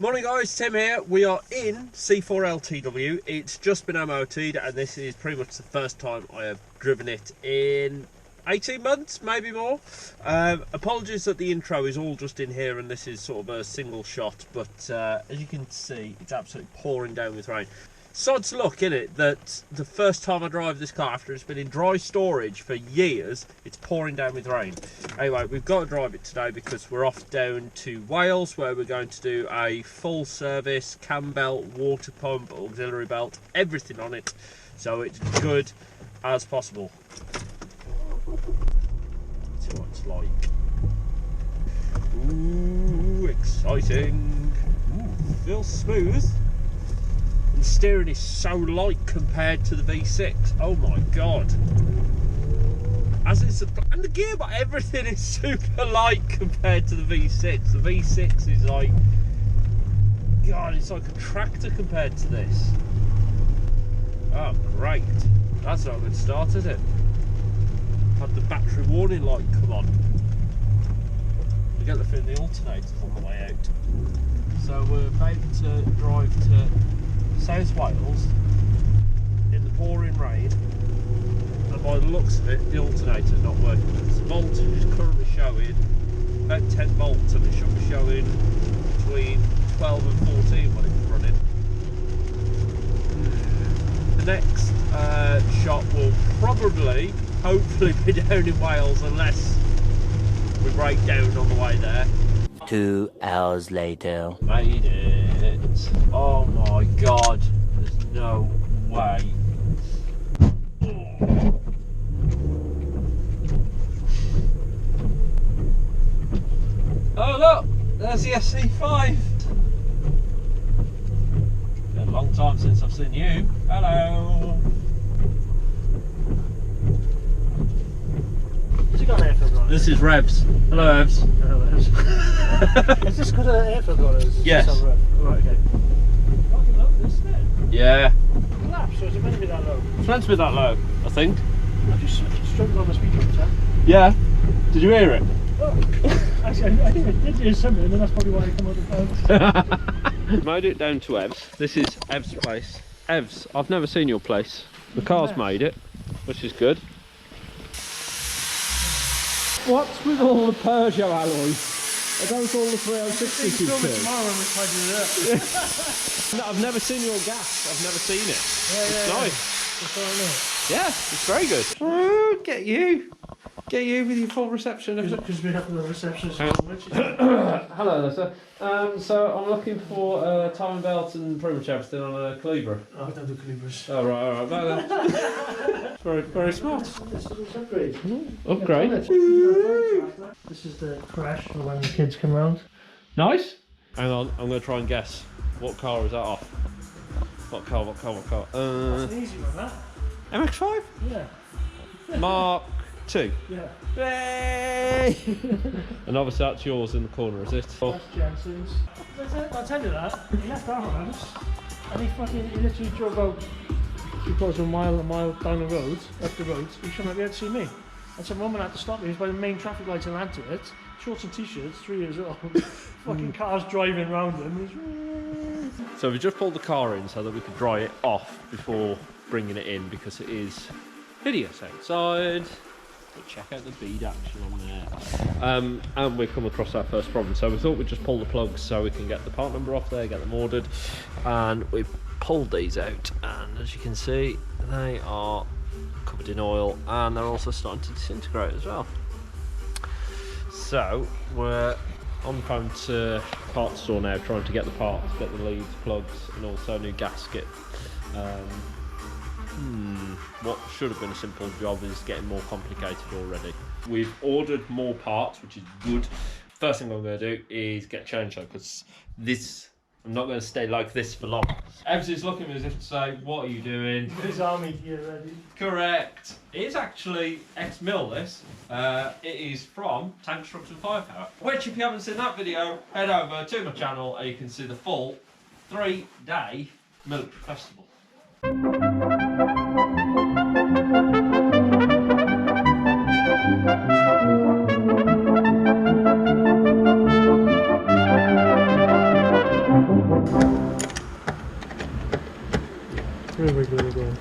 Morning guys, Tim here. We are in C4LTW. It's just been MOT'd and this is pretty much the first time I have driven it in 18 months, maybe more. Apologies that the intro is all just in here and this is sort of a single shot, but as you can see, it's absolutely pouring down with rain. Sod's luck, innit, that the first time I drive this car after it's been in dry storage for years, it's pouring down with rain. Anyway, we've got to drive it today because we're off down to Wales where we're going to do a full service cam belt, water pump, auxiliary belt, everything on it, so it's good as possible. Let's see what it's like. Ooh, exciting. Ooh, feels smooth. The steering is so light compared to the V6. Oh my god. As it's and the gearbox, everything is super light compared to the V6. The V6 is like, god, it's like a tractor compared to this. Oh great. That's not a good start, is it? Had the battery warning light come on. We get the feeling the alternator's on the way out. So we're about to drive to South Wales in the pouring rain, and by the looks of it, the alternator's not working. The voltage is currently showing about 10 volts, and it should be showing between 12 and 14 when it's running. The next shot will probably, hopefully, be down in Wales unless we break down on the way there. 2 hours later. Made it. Oh my god. There's no way. Oh look! There's the SC5. Been a long time since I've seen you. Hello. Has he got an air filter on it? This is Revs. Hello Revs. Hello, Revs. Has this got an air filter on it? Yes. Right, okay. Fucking low, isn't it? Yeah. Laps, so is it meant to be that low? It's meant to be that low, I think. I just struggled on the speed limiter. Yeah. Did you hear it? Oh. Actually, I think I did hear something, and that's probably why I come out the phone. Made it down to Evs. This is Evs' place. Evs, I've never seen your place. The car's made it, which is good. What's with all the Peugeot alloys? Are those all the 306s you Film it tomorrow when we try to do that. No, I've never seen your gas. I've never seen it. It's nice. That's all I know. Yeah, it's very good. Oh, get you with your full reception. Because we have the receptionist. Hello there, sir. So I'm looking for time belt and pretty much everything on a Calibra. I don't do Calibras. Oh right, alright. Very, very smart. This is upgrade. Upgrade. This is the crash for when the kids come round. Nice. Hang on, I'm going to try and guess. What car is that off? What car? That's an easy one, that. MX-5? Yeah. Mark 2. Yeah. Yay! And obviously that's yours in the corner, is it? That's Jensen's. I'll tell you that. He left our house and he literally drove out. He goes a mile down the road, up the road. He shouldn't be able to see me. And some woman had to stop me. He's by the main traffic lights in Lantuit. Shorts and t-shirts, 3 years old. Fucking cars driving round him. So we just pulled the car in so that we could dry it off before bringing it in because it is hideous outside. But check out the bead action on there. And we've come across our first problem. So we thought we'd just pull the plugs so we can get the part number off there, get them ordered. And we've pulled these out. And as you can see, they are covered in oil and they're also starting to disintegrate as well. So we're on the phone to parts store now trying to get the parts, get the leads, plugs and also a new gasket. What should have been a simple job is getting more complicated already. We've ordered more parts, which is good. First thing I'm going to do is get changed because I'm not going to stay like this for long. Evs is looking at me as if to say, what are you doing? His army gear ready. Correct. It is actually ex-mil this. It is from Tank Construction Firepower. Which if you haven't seen that video, head over to my channel and you can see the full 3-day military festival. Really good again.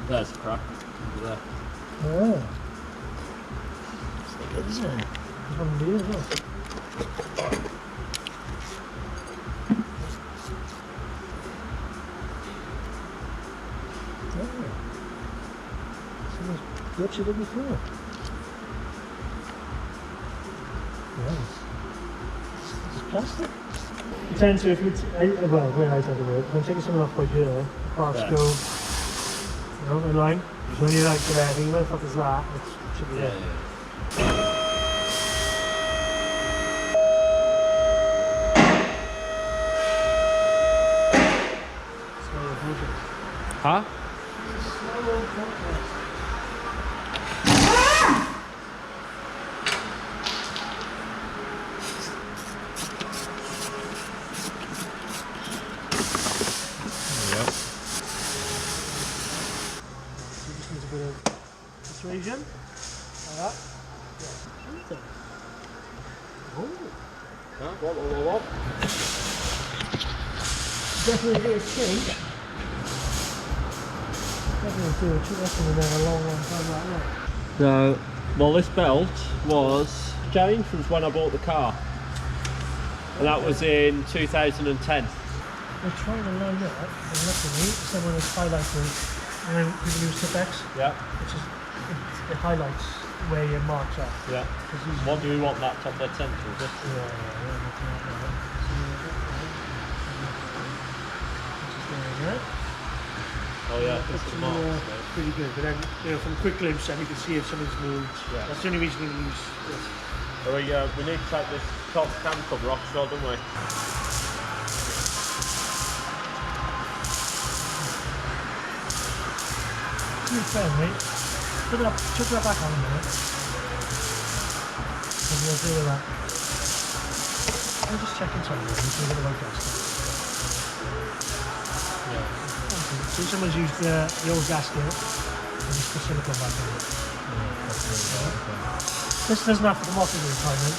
There's a crack. There. Oh. It's not good, isn't it? There's one in here as well. What you did before? Nice. It's plastic. You tend to, if it's, well, when I tend to work, when I'm taking something off by here, parts go, you know, in line. So when you like to there, you know, if it's that, it should be there. Huh? Persuasion, like that. Yeah. Oh. Huh? What? Definitely do a change. Definitely do a change. That's been there a long time like that. No. Well, this belt was changed from when I bought the car. And that was in 2010. We're trying to line up, and luckily someone has highlighted, you know, people use Tipex, Yeah. which is, it highlights where your marks are. Yeah. What do we want that top dead centre, is it? Oh yeah, this is marks. Pretty good, but then, you know, from quick glimpse, then you can see if something's moved. Yeah. That's the only reason we use this. Oh, we need to take this top cam cover off as well, don't we? You're fair, mate. Chuck that back on a minute. And we'll deal with that. I'm just checking something, you can get the right gasket. Yeah. See, someone's used the old gasket and just put silicone back on it. This doesn't have to come off at the time, then.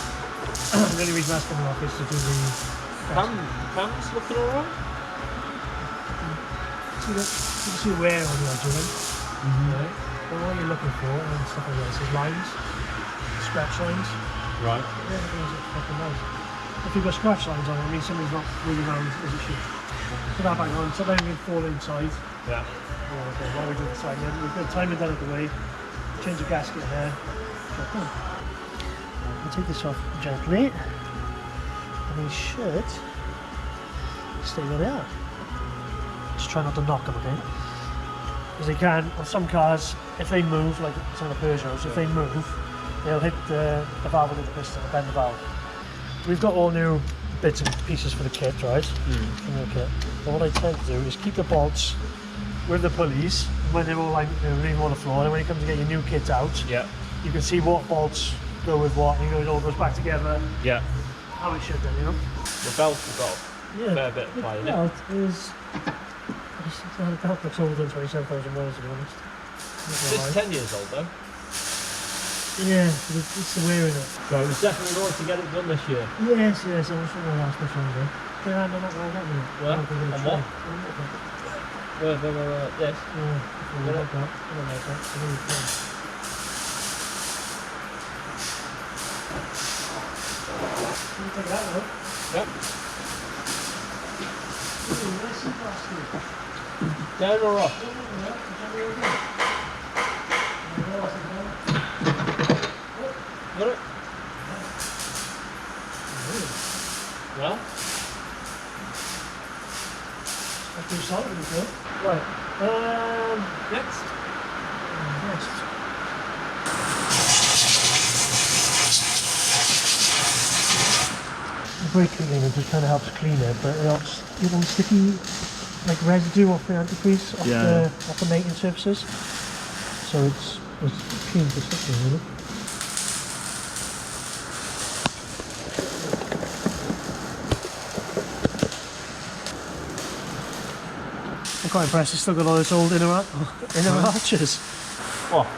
The only reason that's coming off is to do the Cam's looking alright? you can see wear on the edge of them. Right? But what you're looking for and stuff like this is lines, scratch lines. Right. Yeah, things are fucking nice. If you've got scratch lines on it, it means something's not moving around as it should. Put that back on, sometimes you can fall inside. Yeah. Okay, while we do the timing, we've got timing done at the way, change the gasket there. We'll take this off gently, and we should stay where they are. Just try not to knock them, okay? Because they can, on some cars, if they move, like some of the Peugeots, if they move, they'll hit the valve with the piston, bend the valve. We've got all new bits and pieces for the kit, right? From the kit. But what I tend to do is keep the bolts with the pulleys when they're all like, leave them on the floor, and when you come to get your new kit out, you can see what bolts go with what, and it all goes back together. Yeah. How it should then, you know? The belt's got a fair bit of play in it. The belt is... The belt looks older than 27,000 miles, to be honest. It's 10 years old though. Yeah, but it's the wear in it. So it was definitely going to get it done this year. Yes, I was trying to ask which one to do. Yeah, no, not right, haven't you? Where? On what? Where, this? Yeah, I like that. I don't like that. It's really fun. Can you take that out? Yep. Nice and fast. Down or up? Got it? Well? That's too solid, isn't it? Right. Next. Next. The brake cleaner just kind of helps clean it, but it helps, you know, sticky like residue off the antifreeze off the mating surfaces. So it's keen for sticking, really. quite impressed, it's still got all its old inner arches. What?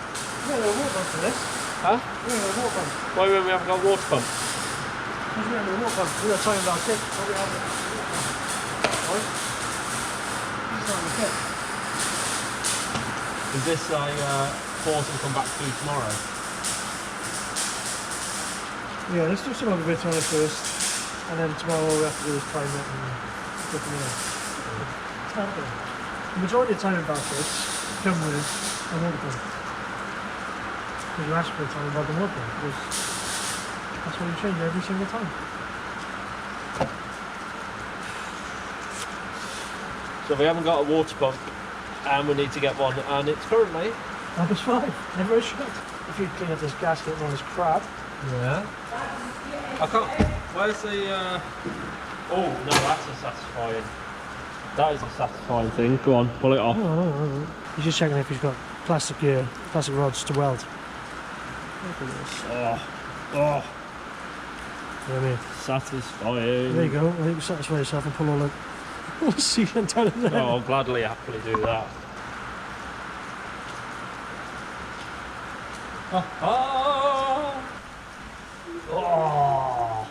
Yeah, there's a water pump for this. Huh? Yeah, there's a water pump. Why we haven't got a water pump? There's a water pump. We've got time in our kit. What we have it. Right? This is not in the kit. Is this a pause and come back to tomorrow? Yeah, let's do some other bits on it first. And then tomorrow all we have to do is time it and put them in. It's happening. The majority of timing baskets come with a water pump. Because you ask for a timing about the water pump, because that's what you change every single time. So we haven't got a water pump and we need to get one, and it's currently... That was fine, never a shot. If you clean up this gasket and all this crap. Yeah. I can't... Where's the... Oh, no, that's a satisfying... That is a satisfying thing. Go on, pull it off. No. You're just checking if he's got plastic rods to weld. Look at this. Oh. You know what I mean? Satisfying. There you go. I think you satisfy yourself and pull all the sealant out of there. Oh, I'll gladly, happily do that. Oh. Oh.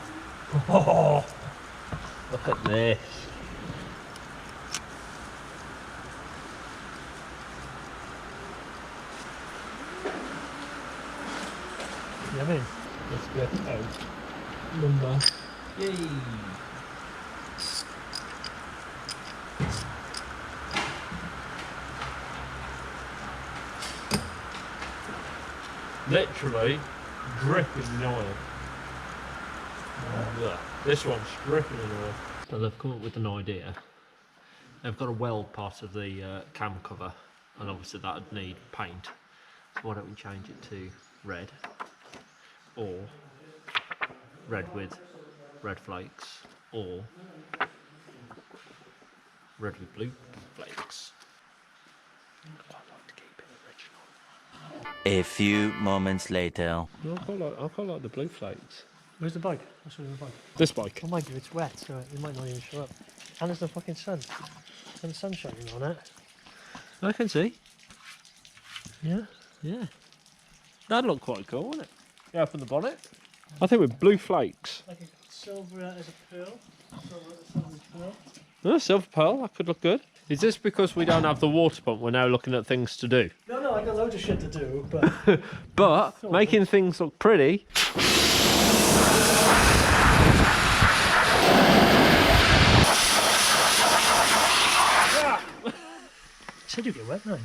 Oh. Look at this. You know what I mean? Let's get out number. Yay! Literally dripping in oil. This one's dripping in oil. So they've come up with an idea. They've got a weld part of the cam cover, and obviously that would need paint. So why don't we change it to red, or red with red flakes, or red with blue flakes. I quite like to keep it original. A few moments later. No, I quite like the blue flakes. Where's the bike? Let's show you the bike. This bike. Oh my god, it's wet, so it might not even show up. And there's the fucking sun. And the sun's shining on it. I can see. Yeah? Yeah. That'd look quite cool, wouldn't it? Yeah, open the bonnet. I think with blue flakes. Like a silver as a pearl. Silver pearl. Oh, silver pearl, that could look good. Is this because we don't have the water pump? We're now looking at things to do. No, I got loads of shit to do, but... But making things look pretty. Said you get wet now.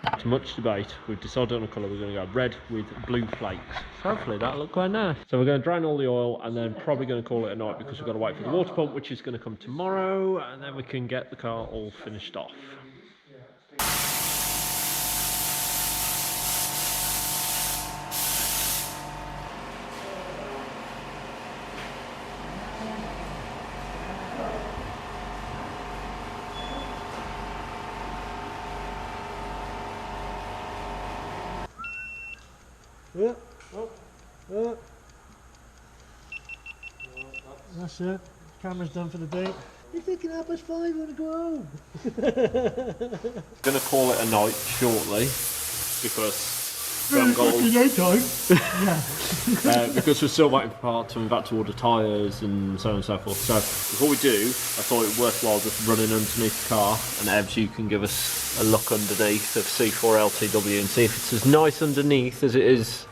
After much debate, we've decided on a colour. We're going to go red with blue flakes. So hopefully that'll look quite nice. So we're going to drain all the oil and then probably going to call it a night because we've got to wait for the water pump, which is going to come tomorrow, and then we can get the car all finished off. That's it. Camera's done for the day. You're thinking 5:30, I want to go home. Going to call it a night shortly because we haven't got all... because we're still waiting for parts and we've had to order tyres and so on and so forth. So before we do, I thought it worthwhile just running underneath the car, and Evs, you can give us a look underneath of C4 LTW and see if it's as nice underneath as it is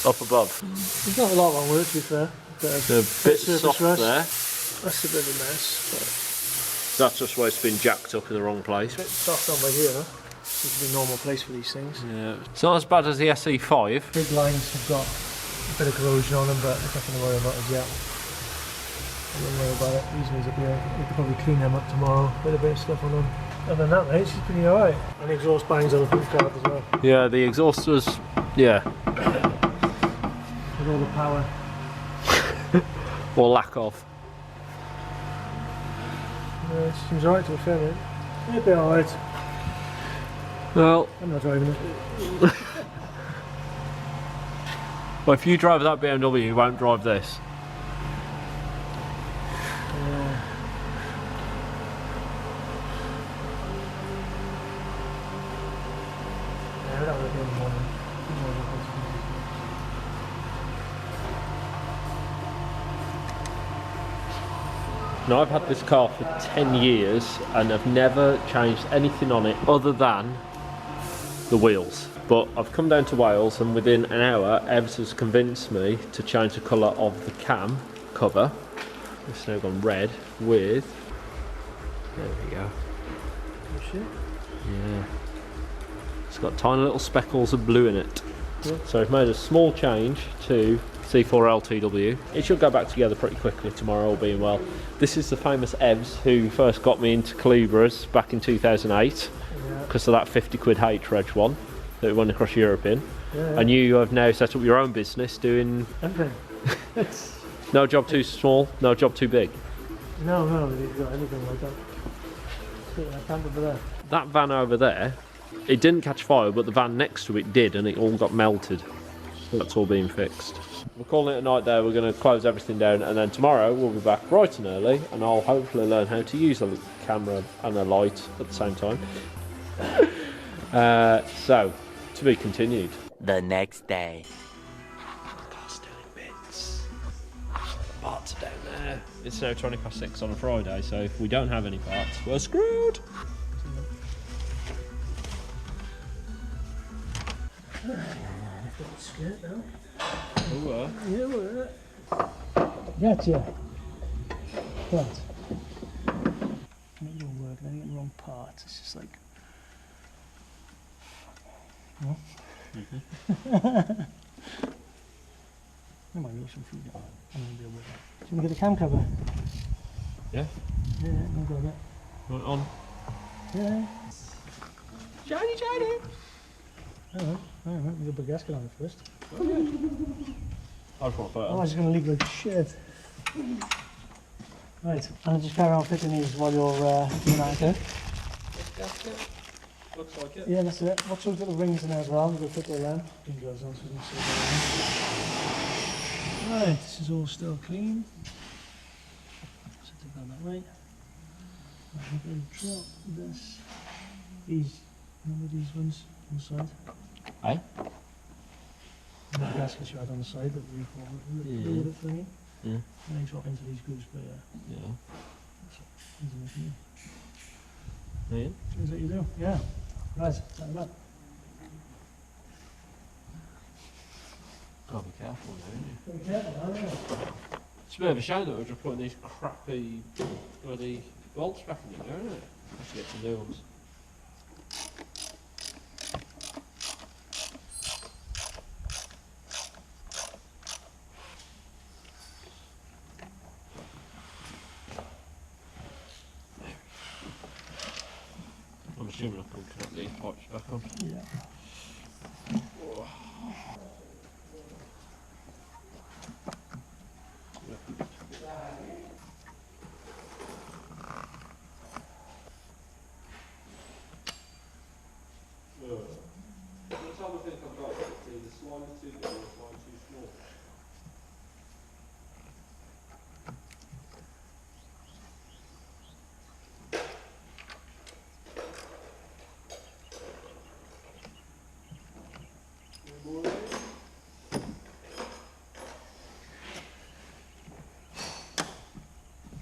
up above. There's not a lot wrong with it, to be fair. The bit soft rust. there. That's a bit of a mess. That's just where it's been jacked up in the wrong place. A bit soft on by here. This is a normal place for these things. Yeah. It's not as bad as the SE5. Big lines have got a bit of corrosion on them, but there's nothing to worry about as yet. I wouldn't worry about it. These ones up here, we could probably clean them up tomorrow. Put a bit of stuff on them. Other than that, mate, she's pretty alright. And the exhaust bangs on the front card as well. Yeah, the exhaust was, yeah. With all the power. Or lack of. Yeah, it seems alright to be fair, mate. It'll be alright. Well, I'm not driving it. Well, if you drive that BMW, you won't drive this. Now, I've had this car for 10 years and I've never changed anything on it other than the wheels. But I've come down to Wales and within an hour, Evs has convinced me to change the colour of the cam cover. It's now gone red with, there we go. Yeah. It's got tiny little speckles of blue in it. Yep. So I've made a small change to C4LTW. It should go back together pretty quickly tomorrow, all being well. This is the famous Evs who first got me into Calibras back in 2008 because of that 50 quid H-Reg one that we went across Europe in. Yeah. And you have now set up your own business doing everything. No job too small, no job too big. No, you've got anything like that. That van over there. That van over there, it didn't catch fire, but the van next to it did, and it all got melted. So that's all being fixed. We're calling it a night there. We're going to close everything down, and then tomorrow we'll be back bright and early, and I'll hopefully learn how to use a camera and a light at the same time. So, to be continued. The next day. Car's still in bits. Parts are down there. It's now 6:20 on a Friday, so if we don't have any parts, we're screwed. Skirt now. Oh, yeah, we're gotcha. But it don't work. Then you get the wrong parts. It's just like. No. I might need some food. I'm gonna deal with that. Should we get the cam cover? Yeah. Yeah, no go get. Right on. Yeah. Shiny. Alright, we got the gasket on it first. Okay. I just want to put it on. Oh, it's going to leak like shit. Right, and I'll just carry on fitting these while you're doing that, okay? Gasket? Looks like it. Yeah, that's it. Watch those little rings in there as well. We'll fit it around. Pin goes on so we can see it. Right, this is all still clean. Set it down that way. I'm going to drop this. These, remember these ones on the side? Aye. The gaskets you had on the side that we forward it for me. Yeah. And they drop into these grooves, but Yeah. Yeah. Things that you do, yeah. Right, time it up. Gotta be careful now, Be careful, aren't you? It's a bit of a shame that we're just putting these crappy bloody bolts back in there, isn't it? Have to get some new ones. I'm assuming I can connect these pipes back on. Yeah.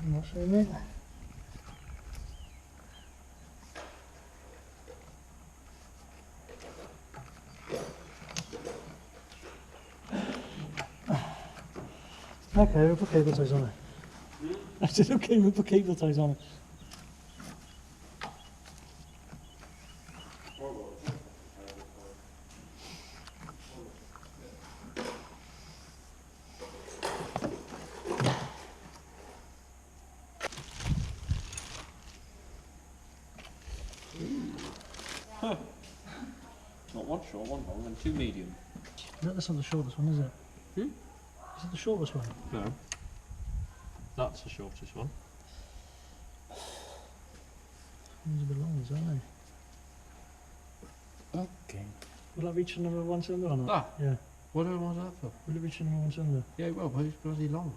Not sure, mate. Okay, we'll put cable ties on it. I said okay, we'll put cable ties on it. Not one short, one long, and two medium. That's not the shortest one, is it? Hmm? Is it the shortest one? No. That's the shortest one. These are the long ones, aren't they? Okay. Will that reach the number 1 cylinder or not? Ah. Yeah. What do I want that for? Will it reach number 1 cylinder? Yeah, well, but it's bloody long.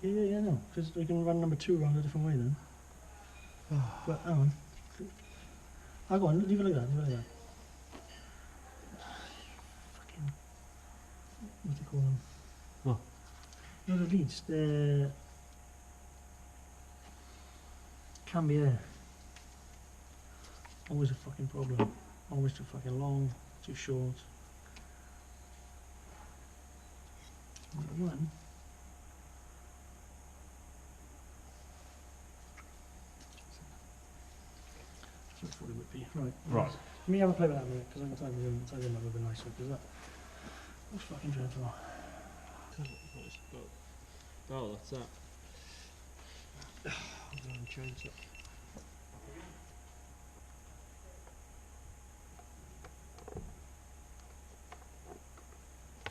Yeah, no. Because we can run number 2 around a different way then. But hang on. I'll go on, leave it like that, Fucking... What do you call them? What? No, the leads, they're... Can be air. Always a fucking problem. Always too fucking long, too short. One. So that's what it would be. Right. Let me have a play with that a minute, because I can tell you a little bit nicer, because that was fucking dreadful. Oh, that's that. I'm going to change it.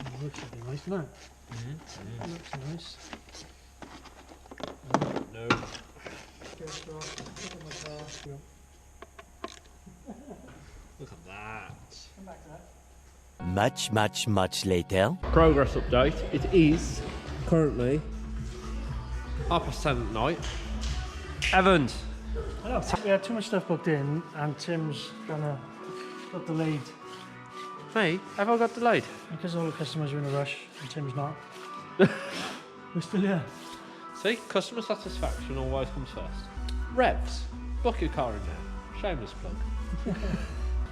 Oh, looks really nice, doesn't it? Yeah. Looks nice. No. Look at that. Come back to that. Much later. Progress update. It is currently 10:30 at night. Evans. Hello. We had too much stuff booked in, and Tim's got delayed. Me? Have I got delayed? Because all the customers are in a rush, and Tim's not. We're still here. See, customer satisfaction always comes first. Revs, book your car in now. Shameless plug.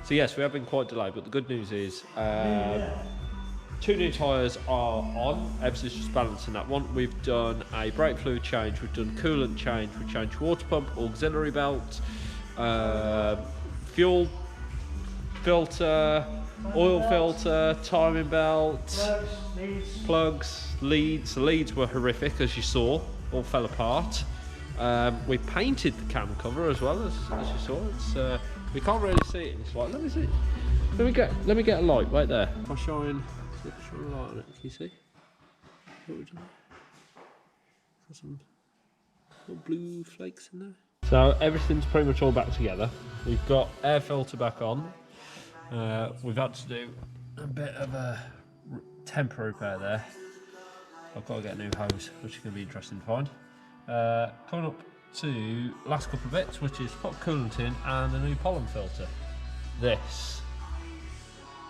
So yes, we have been quite delayed, but the good news is 2 new tyres are on. Evs is just balancing that one. We've done a brake fluid change, we've done coolant change, we've changed water pump, auxiliary belt, fuel filter, oil filter, timing belt, plugs, leads. The leads were horrific, as you saw, all fell apart. We painted the cam cover as well, as you saw. It's we can't really see it in this light. Let me see. Let me get a light right there. I'll shine a light on it. Can you see what we've done? Got some little blue flakes in there. So everything's pretty much all back together. We've got air filter back on. We've had to do a bit of a temporary repair there. I've got to get a new hose, which is going to be interesting to find. Coming up to last couple of bits, which is put coolant in and a new pollen filter. This.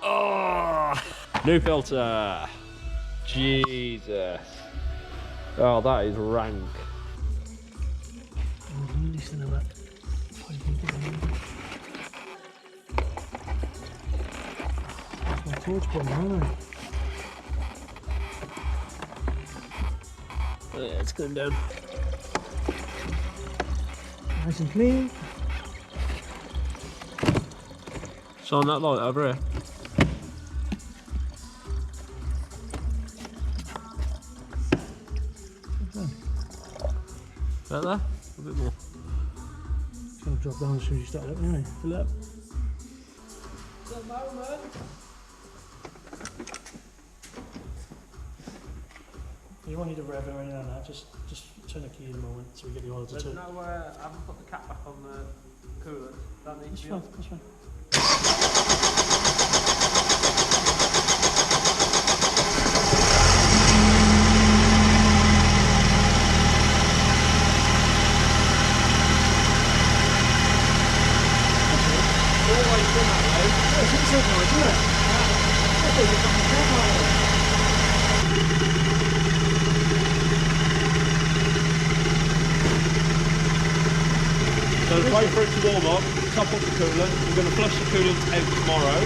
Oh! New filter! Jesus. Oh, that is rank. Yeah, it's going down. Nice and clean. Shine that light over here. About there? A bit more. It's going to drop down as soon as you start it up anyway. Fill it up. You won't need a rev or anything like that, just turn the key in a moment so we get the oil to turn. I haven't put the cap back on the coolant. That needs to be on. That's fine. Always done that way. It's so hard, isn't it? So wait for it to warm up, top up the coolant. We're going to flush the coolant out tomorrow.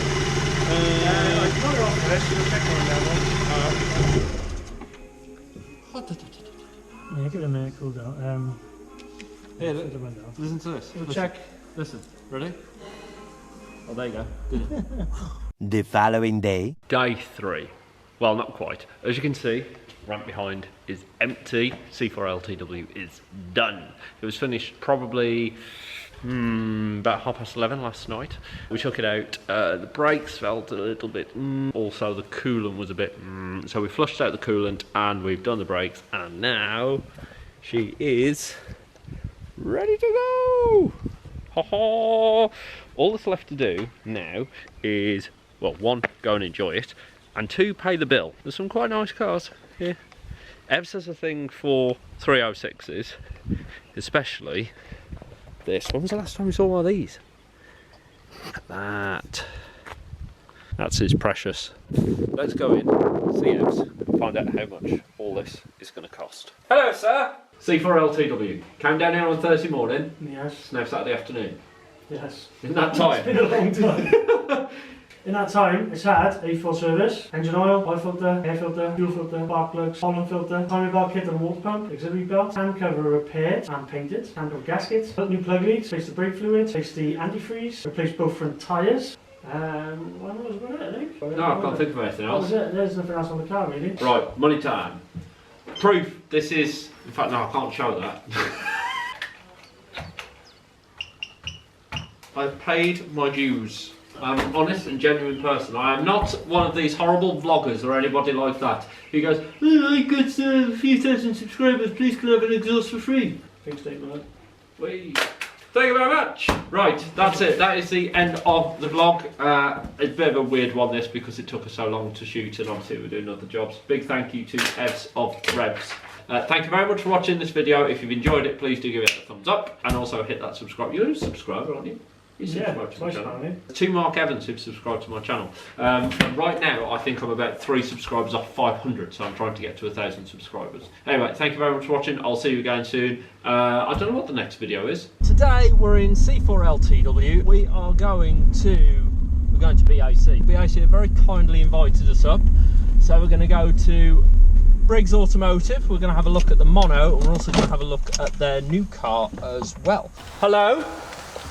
Not off this, we'll check on that one. Yeah, give it a minute, cool down. Here, listen to this. We'll check. Listen, ready? Oh, there you go. Good. The following day. Day 3. Well, not quite. As you can see, ramp behind is empty. C4LTW is done. It was finished probably about 11:30 last night. We took it out. The brakes felt a little bit also the coolant was a bit so we flushed out the coolant and we've done the brakes, and now she is ready to go. Ha ha! All that's left to do now is, well, one, go and enjoy it, and 2, pay the bill. There's some quite nice cars here. Evs has a thing for 306s, especially this. When was the last time we saw one of these? Look at that. That's his precious. Let's go in, see Evs, and find out how much all this is going to cost. Hello, sir. C4LTW. Came down here on Thursday morning. Yes. It's now Saturday afternoon. Yes. In that time. It's been a long time. In that time, it's had a full service, engine oil, filter, air filter, fuel filter, spark plugs, pollen filter, timing belt kit and water pump, auxiliary belt, hand cover repaired and painted, handle gaskets, built new plug leads, replaced the brake fluid, replaced the antifreeze, replaced both front tyres. What was about it, I think? No, I can't think of anything else. That was it. There's nothing else on the car, really. Right, money time. Proof this is, in fact, no, I can't show that. I've paid my dues. I'm an honest and genuine person. I am not one of these horrible vloggers or anybody like that who goes, oh, I got a few thousand subscribers, please can I have an exhaust for free? Big statement. Wait. Thank you very much. Right, that's it. That is the end of the vlog. It's a bit of a weird one this because it took us so long to shoot and obviously we're doing other jobs. Big thank you to Evs of Revs. Thank you very much for watching this video. If you've enjoyed it, please do give it a thumbs up and also hit that subscribe. You're a subscriber, aren't you? You subscribe to my channel. 2 Mark Evans who've subscribed to my channel. And right now, I think I'm about 3 subscribers off 500, so I'm trying to get to 1,000 subscribers. Anyway, thank you very much for watching. I'll see you again soon. I don't know what the next video is. Today we're in C4LTW. We are going to BAC. BAC have very kindly invited us up, so we're going to go to Briggs Automotive. We're going to have a look at the Mono, and we're also going to have a look at their new car as well. Hello.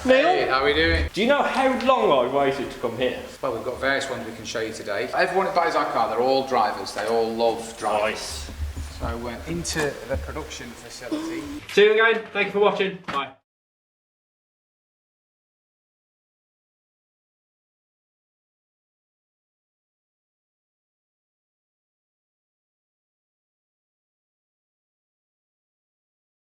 Neil? Hey, how are we doing? Do you know how long I waited to come here? Well, we've got various ones we can show you today. Everyone that buys our car, they're all drivers. They all love driving. Nice. So we're into the production facility. See you again. Thank you for watching. Bye.